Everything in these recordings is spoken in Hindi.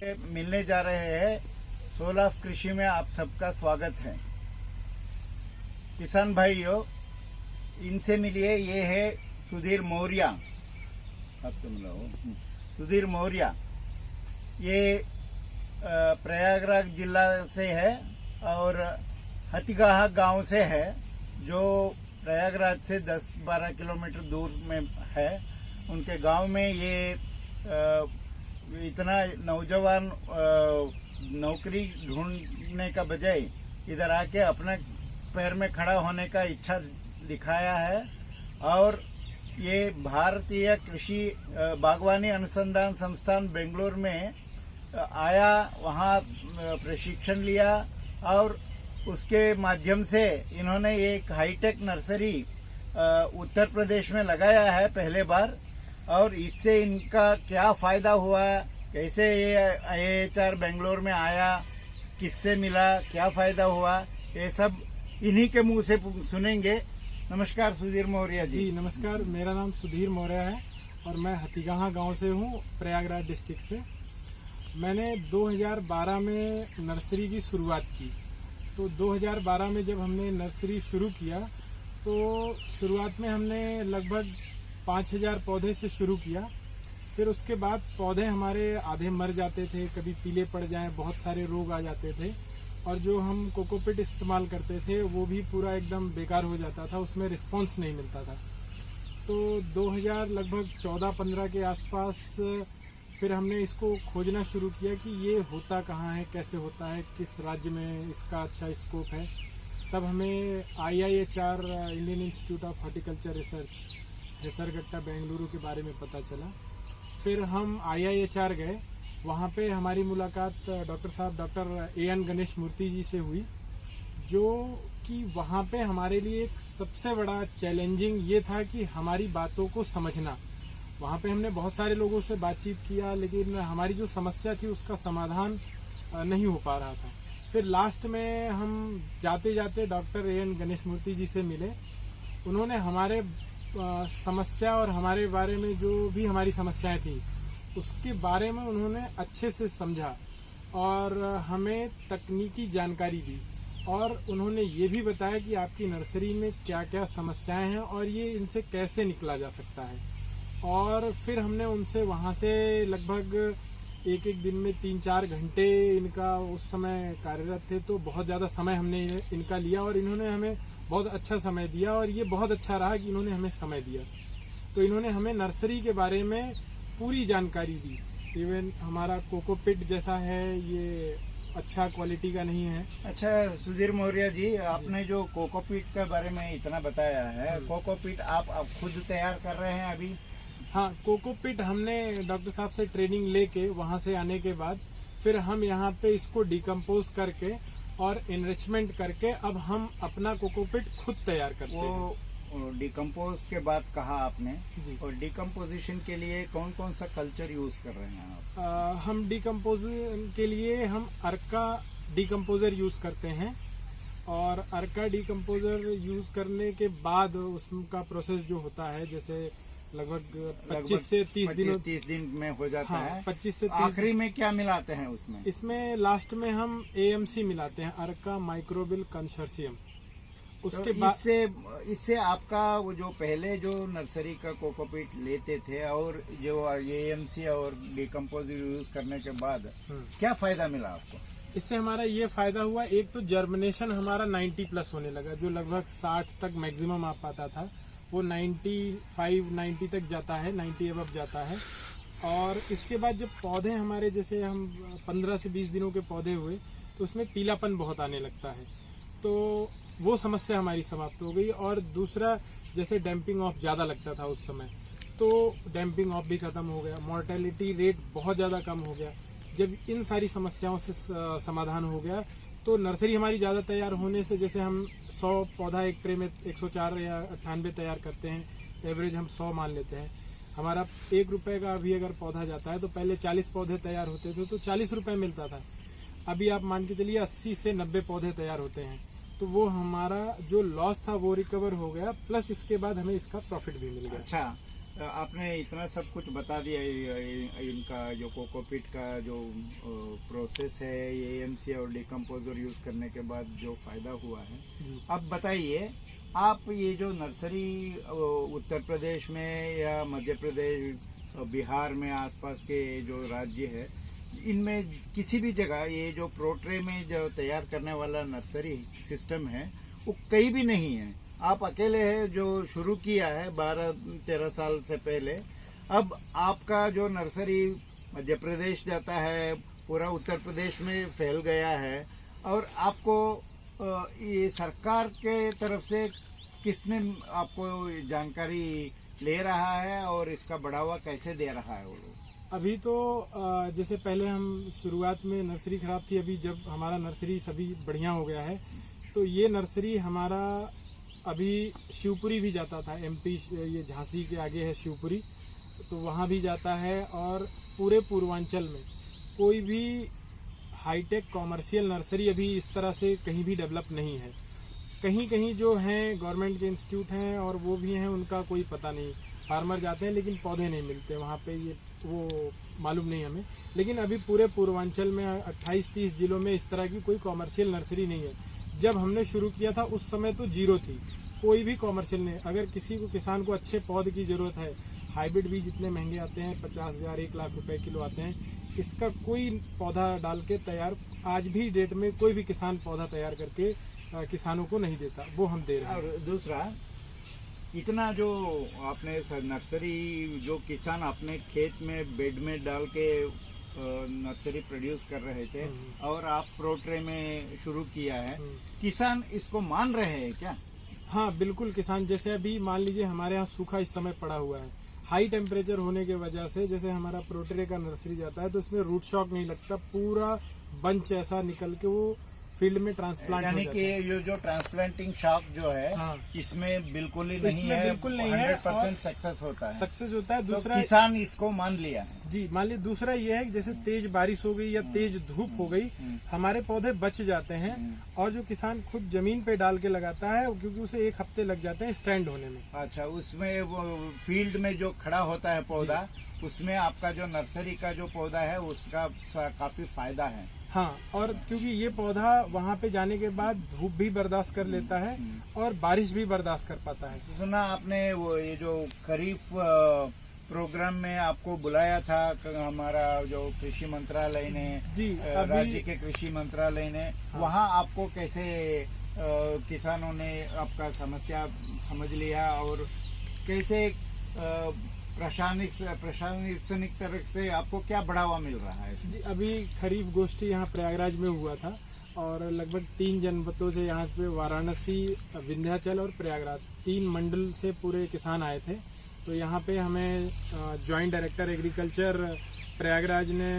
मिलने जा रहे हैं। सोल ऑफ कृषि में आप सबका स्वागत है। किसान भाइयों, इनसे मिलिए। ये है सुधीर मौर्य। अब तुम लोग सुधीर मौर्य, ये प्रयागराज जिला से है और हतिगाह गांव से है, जो प्रयागराज से 10-12 किलोमीटर दूर में है। उनके गांव में ये इतना नौजवान नौकरी ढूंढने का बजाय इधर आके अपने पैर में खड़ा होने का इच्छा दिखाया है। और ये भारतीय कृषि बागवानी अनुसंधान संस्थान बेंगलोर में आया, वहाँ प्रशिक्षण लिया और उसके माध्यम से इन्होंने एक हाईटेक नर्सरी उत्तर प्रदेश में लगाया है पहले बार। और इससे इनका क्या फायदा हुआ, कैसे ये IIHR बेंगलोर में आया, किससे मिला, क्या फायदा हुआ, ये सब इन्हीं के मुंह से सुनेंगे। नमस्कार सुधीर मौर्य जी। जी नमस्कार, मेरा नाम सुधीर मौर्य है और मैं हतिगाह गांव से हूँ, प्रयागराज डिस्ट्रिक्ट से। मैंने 2012 में नर्सरी की शुरुआत की। तो 2012 में जब हमने नर्सरी शुरू किया तो शुरुआत में हमने लगभग 5000 पौधे से शुरू किया। फिर उसके बाद पौधे हमारे आधे मर जाते थे, कभी पीले पड़ जाएं, बहुत सारे रोग आ जाते थे। और जो हम कोकोपीट इस्तेमाल करते थे वो भी पूरा एकदम बेकार हो जाता था, उसमें रिस्पांस नहीं मिलता था। तो 2000 लगभग 14-15 के आसपास फिर हमने इसको खोजना शुरू किया कि ये होता कहाँ है, कैसे होता है, किस राज्य में इसका अच्छा स्कोप है। तब हमें IIHR Indian Institute of Horticulture Research Hesaraghatta Bengaluru के बारे में पता चला। फिर हम IIHR गए, वहाँ पे हमारी मुलाकात डॉक्टर AN गणेश मूर्ति जी से हुई, जो कि वहाँ पे हमारे लिए एक सबसे बड़ा चैलेंजिंग ये था कि हमारी बातों को समझना। वहाँ पे हमने बहुत सारे लोगों से बातचीत किया, लेकिन हमारी जो समस्या थी उसका समाधान नहीं हो पा रहा था। फिर लास्ट में हम जाते जाते डॉक्टर AN गणेश मूर्ति जी से मिले। उन्होंने हमारे समस्या और हमारे बारे में जो भी हमारी समस्याएं थी उसके बारे में उन्होंने अच्छे से समझा और हमें तकनीकी जानकारी दी। और उन्होंने ये भी बताया कि आपकी नर्सरी में क्या क्या समस्याएं हैं और ये इनसे कैसे निकला जा सकता है। और फिर हमने उनसे वहाँ से लगभग एक दिन में 3-4 घंटे, इनका उस समय कार्यरत थे तो बहुत ज़्यादा समय हमने इनका लिया और इन्होंने हमें बहुत अच्छा समय दिया। और ये बहुत अच्छा रहा कि इन्होंने हमें समय दिया। तो इन्होंने हमें नर्सरी के बारे में पूरी जानकारी दी। इवन हमारा कोकोपीट जैसा है, ये अच्छा क्वालिटी का नहीं है। अच्छा सुधीर मौर्य जी, आपने जो कोकोपीट के बारे में इतना बताया है, कोकोपीट आप खुद तैयार कर रहे हैं अभी? हाँ, कोकोपीट हमने डॉक्टर साहब से ट्रेनिंग लेके वहाँ से आने के बाद फिर हम यहाँ पे इसको डिकम्पोज करके और एनरिचमेंट करके अब हम अपना कोकोपीट खुद तैयार करते हैं। डिकम्पोज के बाद कहा आपने जी। और डिकम्पोजिशन के लिए कौन कौन सा कल्चर यूज कर रहे हैं आप? हम डिकम्पोज के लिए हम अर्का डिकम्पोजर यूज करते हैं। और अर्का डिकम्पोजर यूज करने के बाद उसका प्रोसेस जो होता है, जैसे लगभग 25 से 30 दिन में हो जाता है। 25 से 30। आखिरी में क्या मिलाते हैं उसमें? इसमें लास्ट में हम AMC मिलाते हैं, अर्का माइक्रोबियल कंसोर्शियम। उसके बाद इससे आपका वो जो पहले जो नर्सरी का कोकोपीट लेते थे और जो AMC और डिकम्पोज यूज करने के बाद क्या फायदा मिला आपको? इससे हमारा ये फायदा हुआ, एक तो जर्मिनेशन हमारा 90+ होने लगा, जो लगभग 60 तक मैक्सिमम आ पाता था, वो 95-90 तक जाता है, 90 अबव जाता है। और इसके बाद जब पौधे हमारे, जैसे हम 15 से 20 दिनों के पौधे हुए तो उसमें पीलापन बहुत आने लगता है, तो वो समस्या हमारी समाप्त हो गई। और दूसरा, जैसे डैम्पिंग ऑफ ज़्यादा लगता था उस समय, तो डैम्पिंग ऑफ भी ख़त्म हो गया, मॉर्टेलिटी रेट बहुत ज़्यादा कम हो गया। जब इन सारी समस्याओं से समाधान हो गया तो नर्सरी हमारी ज़्यादा तैयार होने से, जैसे हम 100 पौधा एक ट्रे में 104 या 98 तैयार करते हैं, एवरेज हम 100 मान लेते हैं। हमारा 1 रुपये का अभी अगर पौधा जाता है तो पहले 40 पौधे तैयार होते थे तो 40 रुपये मिलता था। अभी आप मान के चलिए 80 से 90 पौधे तैयार होते हैं, तो वो हमारा जो लॉस था वो रिकवर हो गया, प्लस इसके बाद हमें इसका प्रॉफिट भी मिल गया। अच्छा, आपने इतना सब कुछ बता दिया, इनका जो कोकोपीट का जो प्रोसेस है, एएमसी और डिकम्पोजर यूज करने के बाद जो फायदा हुआ है। जी। अब बताइए, आप ये जो नर्सरी उत्तर प्रदेश में या मध्य प्रदेश, बिहार में, आसपास के जो राज्य है, इनमें किसी भी जगह ये जो प्रोट्रे में जो तैयार करने वाला नर्सरी सिस्टम है वो कहीं भी नहीं है। आप अकेले हैं जो शुरू किया है 12-13 साल से पहले। अब आपका जो नर्सरी मध्य प्रदेश जाता है, पूरा उत्तर प्रदेश में फैल गया है, और आपको ये सरकार के तरफ से किसने आपको जानकारी ले रहा है और इसका बढ़ावा कैसे दे रहा है वो लोग? अभी तो जैसे पहले हम शुरुआत में नर्सरी खराब थी, अभी जब हमारा नर्सरी सभी बढ़िया हो गया है तो ये नर्सरी हमारा अभी शिवपुरी भी जाता था, एमपी, ये झांसी के आगे है शिवपुरी, तो वहाँ भी जाता है। और पूरे पूर्वांचल में कोई भी हाईटेक कॉमर्शियल नर्सरी अभी इस तरह से कहीं भी डेवलप नहीं है। कहीं कहीं जो हैं गवर्नमेंट के इंस्टीट्यूट हैं और वो भी हैं, उनका कोई पता नहीं। फार्मर जाते हैं लेकिन पौधे नहीं मिलते वहाँ पे, ये वो मालूम नहीं हमें। लेकिन अभी पूरे पूर्वांचल में 28-30 जिलों में इस तरह की कोई कॉमर्शियल नर्सरी नहीं है। जब हमने शुरू किया था उस समय तो जीरो थी, कोई भी कॉमर्शियल नहीं। अगर किसी को, किसान को अच्छे पौधे की ज़रूरत है, हाइब्रिड बीज इतने महंगे आते हैं, 50,000 1 लाख रुपए किलो आते हैं, इसका कोई पौधा डाल के तैयार आज भी डेट में कोई भी किसान पौधा तैयार करके किसानों को नहीं देता, वो हम दे रहे हैं। और दूसरा, इतना जो आपने नर्सरी जो किसान अपने खेत में बेड में डाल के नर्सरी प्रोड्यूस कर रहे थे और आप प्रोट्रे में शुरू किया है, किसान इसको मान रहे हैं क्या? हाँ बिल्कुल, किसान जैसे अभी मान लीजिए हमारे यहाँ सूखा इस समय पड़ा हुआ है, हाई टेम्परेचर होने की वजह से जैसे हमारा प्रोट्रे का नर्सरी जाता है तो इसमें रूट शॉक नहीं लगता, पूरा बंच ऐसा निकल के वो फील्ड में ट्रांसप्लांट हो यानी जाता कि है। ये जो ट्रांसप्लांटिंग शॉक जो है, हाँ। इसमें बिल्कुल ही नहीं इसमें है, बिल्कुल नहीं है, 100% सक्सेस होता है। सक्सेस होता है। तो दूसरा किसान इसको मान लिया है। जी, मान लीजिए दूसरा ये है कि जैसे तेज बारिश हो गई या तेज धूप हो गई, हमारे पौधे बच जाते हैं। और जो किसान खुद जमीन पे डाल के लगाता है, क्योंकि उसे 1 हफ्ते लग जाते हैं स्टैंड होने में। अच्छा, उसमें वो फील्ड में जो खड़ा होता है पौधा, उसमें आपका जो नर्सरी का जो पौधा है उसका काफी फायदा है। हाँ, और क्योंकि ये पौधा वहाँ पे जाने के बाद धूप भी बर्दाश्त कर लेता है और बारिश भी बर्दाश्त कर पाता है। सुना आपने वो ये जो खरीफ प्रोग्राम में आपको बुलाया था हमारा जो कृषि मंत्रालय ने, जी, राज्य के कृषि मंत्रालय ने, हाँ। वहाँ आपको कैसे किसानों ने आपका समस्या समझ लिया और कैसे प्रशासनिक तरफ से आपको क्या बढ़ावा मिल रहा है? जी, अभी खरीफ गोष्ठी यहाँ प्रयागराज में हुआ था और लगभग 3 जनपदों से यहाँ पे वाराणसी, विंध्याचल और प्रयागराज 3 मंडल से पूरे किसान आए थे। तो यहाँ पे हमें जॉइंट डायरेक्टर एग्रीकल्चर प्रयागराज ने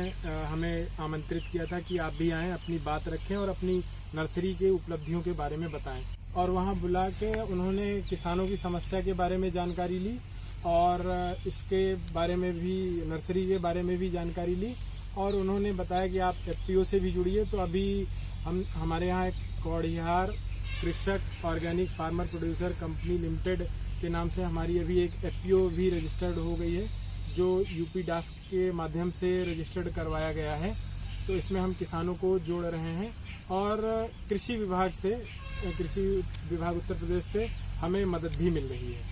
हमें आमंत्रित किया था कि आप भी आएँ, अपनी बात रखें और अपनी नर्सरी के उपलब्धियों के बारे में बताएं। और वहाँ बुला के उन्होंने किसानों की समस्या के बारे में जानकारी ली और इसके बारे में भी, नर्सरी के बारे में भी जानकारी ली। और उन्होंने बताया कि आप एफपीओ से भी जुड़िए। तो अभी हमारे यहाँ एक कौड़िहार कृषक organic farmer producer company limited के नाम से हमारी अभी एक एफपीओ भी रजिस्टर्ड हो गई है, जो यूपी डास्क के माध्यम से रजिस्टर्ड करवाया गया है। तो इसमें हम किसानों को जोड़ रहे हैं और कृषि विभाग उत्तर प्रदेश से हमें मदद भी मिल रही है।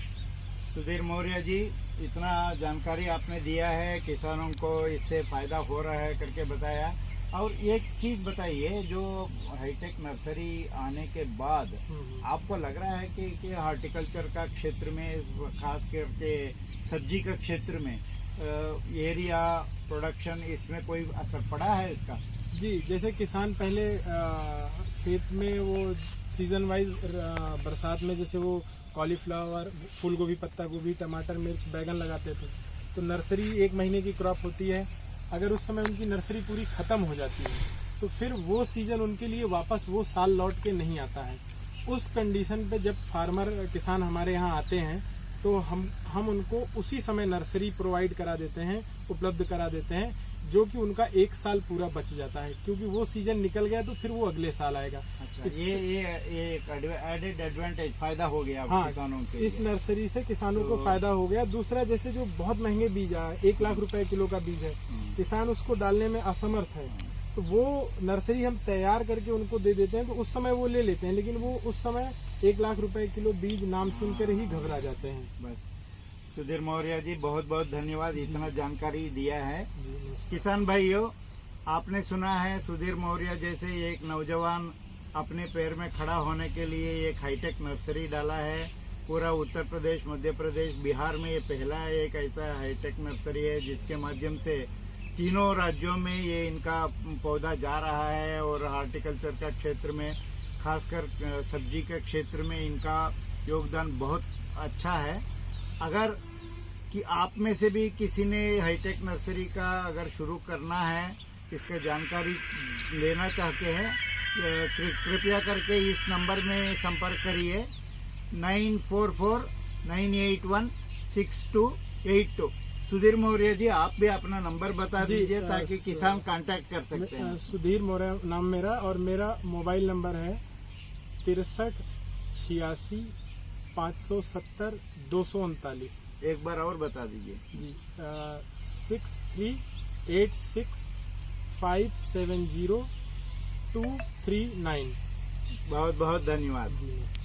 सुधीर मौर्य जी, इतना जानकारी आपने दिया है, किसानों को इससे फायदा हो रहा है करके बताया। और एक चीज बताइए, जो हाईटेक नर्सरी आने के बाद आपको लग रहा है कि हॉर्टिकल्चर का क्षेत्र में, खास करके सब्जी का क्षेत्र में, एरिया प्रोडक्शन, इसमें कोई असर पड़ा है इसका? जी, जैसे किसान पहले खेत में वो सीजन वाइज बरसात में जैसे वो कॉलीफ्लावर, फूल गोभी, पत्ता गोभी, टमाटर, मिर्च, बैगन लगाते थे, तो नर्सरी 1 महीने की क्रॉप होती है। अगर उस समय उनकी नर्सरी पूरी ख़त्म हो जाती है तो फिर वो सीज़न उनके लिए वापस वो साल लौट के नहीं आता है। उस कंडीशन पे जब फार्मर, किसान हमारे यहाँ आते हैं तो हम उनको उसी समय नर्सरी प्रोवाइड करा देते हैं, उपलब्ध करा देते हैं जो कि उनका 1 साल पूरा बच जाता है, क्योंकि वो सीजन निकल गया तो फिर वो अगले साल आएगा। ये एक एडेड एडवांटेज फायदा हो गया हाँ, किसानों के इस लिए। नर्सरी से किसानों को तो- फायदा हो गया। दूसरा, जैसे जो बहुत महंगे बीज है, 1 लाख रुपए किलो का बीज है, किसान उसको डालने में असमर्थ है, तो वो नर्सरी हम तैयार करके उनको दे देते हैं, तो उस समय वो ले लेते हैं, लेकिन वो उस समय 1 लाख रुपए किलो बीज नाम सुनकर ही घबरा जाते हैं। बस सुधीर मौर्य जी, बहुत बहुत धन्यवाद, इतना जानकारी दिया है। किसान भाइयों, आपने सुना है सुधीर मौर्य जैसे एक नौजवान अपने पैर में खड़ा होने के लिए एक हाईटेक नर्सरी डाला है। पूरा उत्तर प्रदेश, मध्य प्रदेश, बिहार में ये पहला एक ऐसा हाईटेक नर्सरी है जिसके माध्यम से तीनों राज्यों में ये इनका पौधा जा रहा है। और हॉर्टिकल्चर का क्षेत्र में, खासकर सब्जी के क्षेत्र में इनका योगदान बहुत अच्छा है। अगर कि आप में से भी किसी ने हाईटेक नर्सरी का अगर शुरू करना है, इसका जानकारी लेना चाहते हैं, कृपया करके इस नंबर में संपर्क करिए 9449816282। सुधीर मौर्य जी, आप भी अपना नंबर बता दीजिए ताकि किसान कांटेक्ट कर सकते हैं। सुधीर मौर्य नाम मेरा, और मेरा मोबाइल नंबर है 63 86 570 239। एक बार और बता दीजिए जी, 6386570239। बहुत बहुत धन्यवाद जी।